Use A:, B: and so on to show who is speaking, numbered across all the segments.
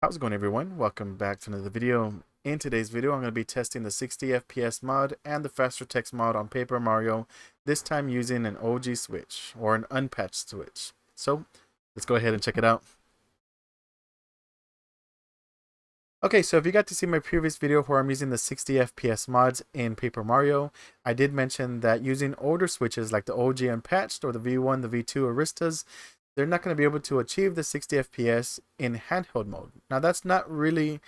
A: How's it going, everyone? Welcome back to another video. In today's video, I'm going to be testing the 60 FPS mod and the faster text mod on Paper Mario, this time using an OG switch or an unpatched switch. So let's go ahead and check it out. Okay, so if you got to see my previous video where I'm using the 60 FPS mods in Paper Mario, I did mention that using older switches like the OG Unpatched or the V1, the V2 Aristas, they're not going to be able to achieve the 60 FPS in handheld mode. Now that's not really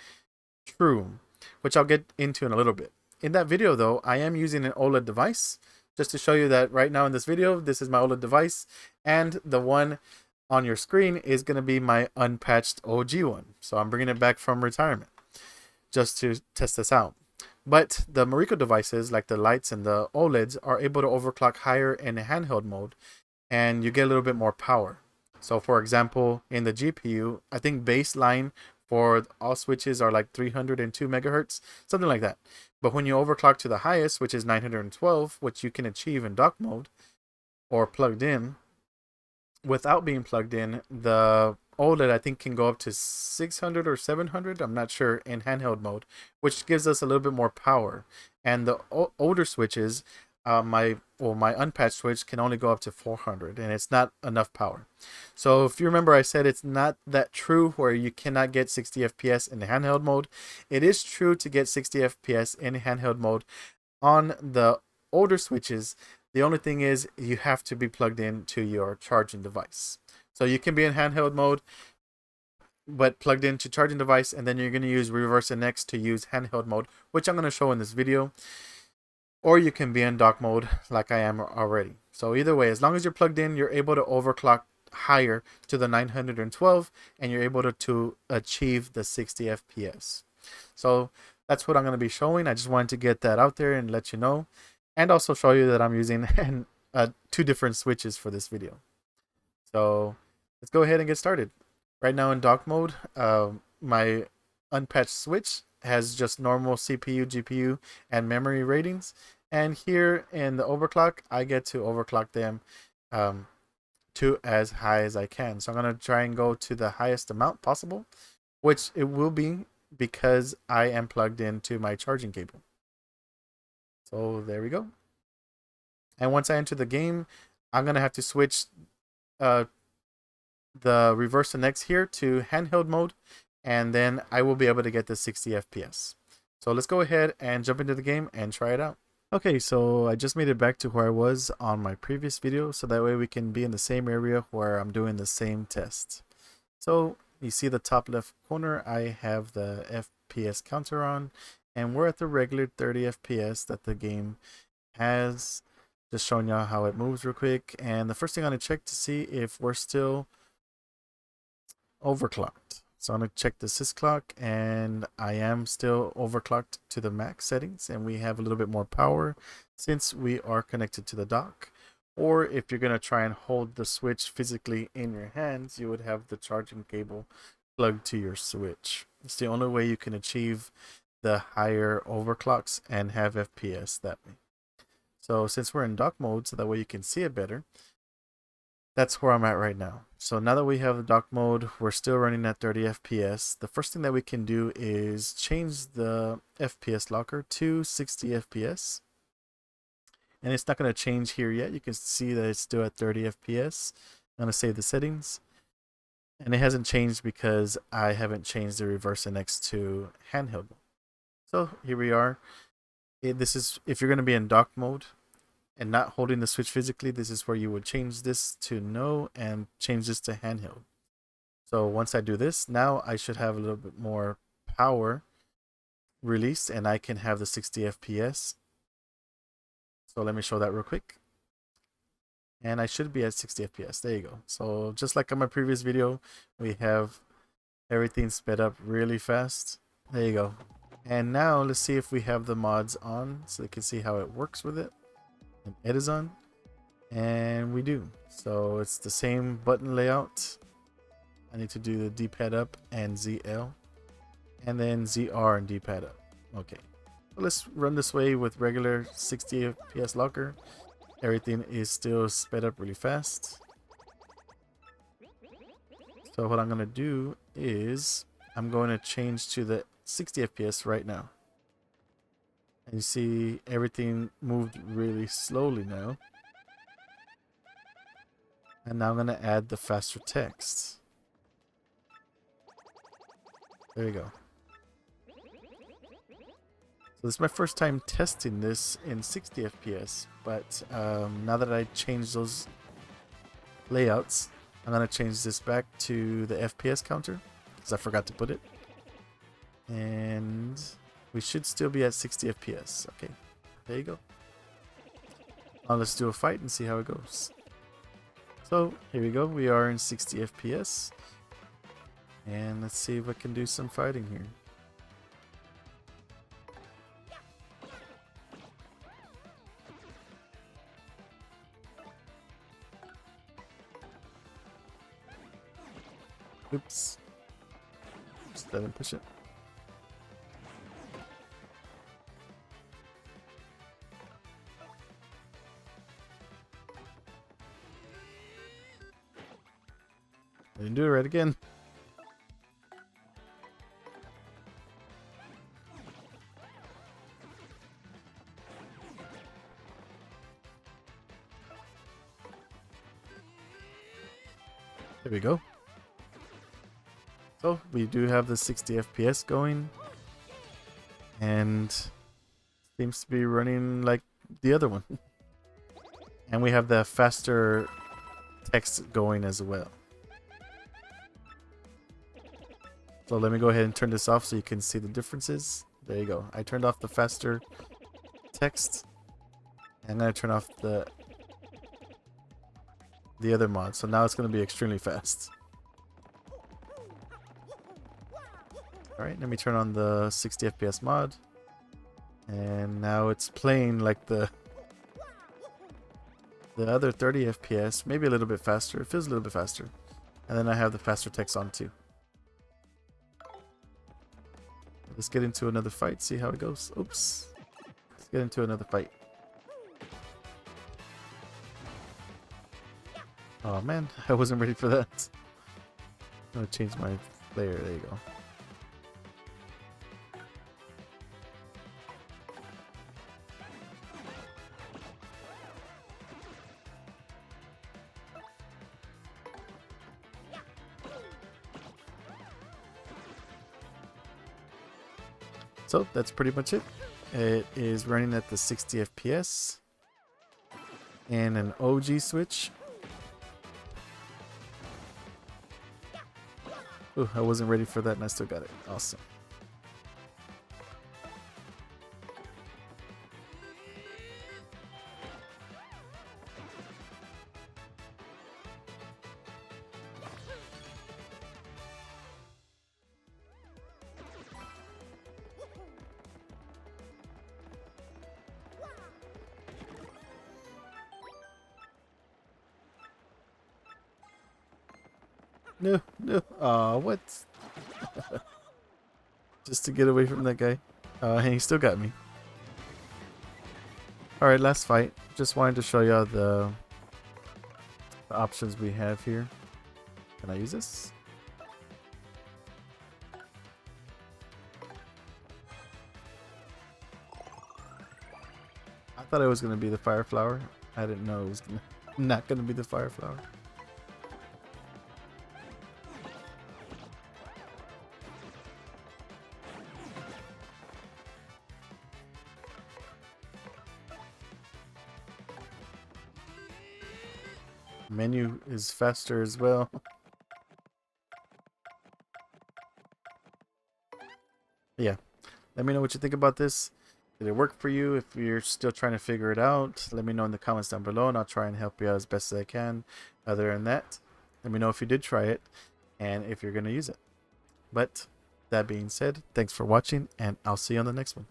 A: true, which I'll get into in a little bit. In that video though, I am using an OLED device, just to show you that right now in this video, this is my OLED device, and the one on your screen is going to be my unpatched OG one. So I'm bringing it back from retirement just to test this out. But the Mariko devices, like the lights and the OLEDs, are able to overclock higher in handheld mode, and you get a little bit more power. So for example, in the GPU, I think baseline for all switches are like 302 megahertz, something like that. But when you overclock to the highest, which is 912, which you can achieve in dock mode or plugged in, without being plugged in, the OLED I think can go up to 600 or 700, I'm not sure, in handheld mode, which gives us a little bit more power. And the older switches, my unpatched switch can only go up to 400, and it's not enough power. So if you remember, I said it's not that true where you cannot get 60 FPS in the handheld mode. It is true to get 60 FPS in handheld mode on the older switches. The only thing is you have to be plugged in to your charging device. So you can be in handheld mode but plugged into charging device, and then you're going to use reverse NX to use handheld mode, which I'm going to show in this video. Or you can be in dock mode like I am already. So either way, as long as you're plugged in, you're able to overclock higher to the 912, and you're able to achieve the 60 FPS. So that's what I'm going to be showing. I just wanted to get that out there and let you know, and also show you that I'm using two different switches for this video. So let's go ahead and get started. Right now in dock mode, my unpatched switch has just normal CPU, GPU, and memory ratings. And here in the overclock, I get to overclock them to as high as I can. So I'm going to try and go to the highest amount possible, which it will be because I am plugged into my charging cable. So there we go. And once I enter the game, I'm going to have to switch the reverse NX here to handheld mode, and then I will be able to get the 60 FPS. So let's go ahead and jump into the game and try it out. Okay, so I just made it back to where I was on my previous video, so that way we can be in the same area where I'm doing the same test. So you see the top left corner, I have the FPS counter on, and we're at the regular 30 FPS that the game has. Just showing y'all how it moves real quick. And the first thing I'm going to check to see if we're still overclocked. So I'm going to check the sys clock, and I am still overclocked to the max settings, and we have a little bit more power since we are connected to the dock. Or if you're going to try and hold the switch physically in your hands, you would have the charging cable plugged to your switch. It's the only way you can achieve the higher overclocks and have FPS that way. So since we're in dock mode, so that way you can see it better, that's where I'm at right now. So now that we have the dock mode, we're still running at 30 FPS. The first thing that we can do is change the FPS locker to 60 FPS. And it's not going to change here yet. You can see that it's still at 30 FPS. I'm going to save the settings. And it hasn't changed because I haven't changed the reverse NX to handheld. So here we are. This is if you're going to be in dock mode and not holding the switch physically, this is where you would change this to no and change this to handheld. So once I do this, now I should have a little bit more power released, and I can have the 60 FPS. So let me show that real quick. And I should be at 60 FPS. There you go. So just like on my previous video, we have everything sped up really fast. There you go. And now let's see if we have the mods on so you can see how it works with it. And it is on. And we do. So it's the same button layout. I need to do the D-pad up and ZL. And then ZR and D-pad up. Okay. So let's run this way with regular 60 FPS locker. Everything is still sped up really fast. So what I'm going to do is I'm going to change to the 60 FPS right now. And you see everything moved really slowly now. And now I'm going to add the faster text. There you go. So this is my first time testing this in 60 FPS, but now that I changed those layouts, I'm going to change this back to the FPS counter, because I forgot to put it. And we should still be at 60 FPS. Okay, there you go. Now let's do a fight and see how it goes. So here we go, we are in 60 FPS. And let's see if I can do some fighting here. Oops. Just let him push it. I didn't do it right again. There we go. So we do have the 60 FPS going, and seems to be running like the other one. And we have the faster text going as well. So let me go ahead and turn this off so you can see the differences. There you go. I turned off the faster text. And then I turn off the other mod. So now it's going to be extremely fast. Alright, let me turn on the 60 FPS mod. And now it's playing like the other 30 FPS. Maybe a little bit faster. It feels a little bit faster. And then I have the faster text on too. Let's get into another fight, see how it goes. Oops. Let's get into another fight. Oh man, I wasn't ready for that. I'm gonna change my layer. There you go. So that's pretty much it. It is running at the 60 FPS and an OG switch. Ooh, I wasn't ready for that and I still got it. Awesome. No, no. Aw, what? Just to get away from that guy. He still got me. Alright, last fight. Just wanted to show y'all the options we have here. Can I use this? I thought it was going to be the fire flower. I didn't know it was not going to be the fire flower. Menu is faster as well. Yeah, let me know what you think about this. Did it work for you? If you're still trying to figure it out, let me know in the comments down below and I'll try and help you out as best as I can. Other than that, let me know if you did try it and if you're going to use it. But that being said, thanks for watching and I'll see you on the next one.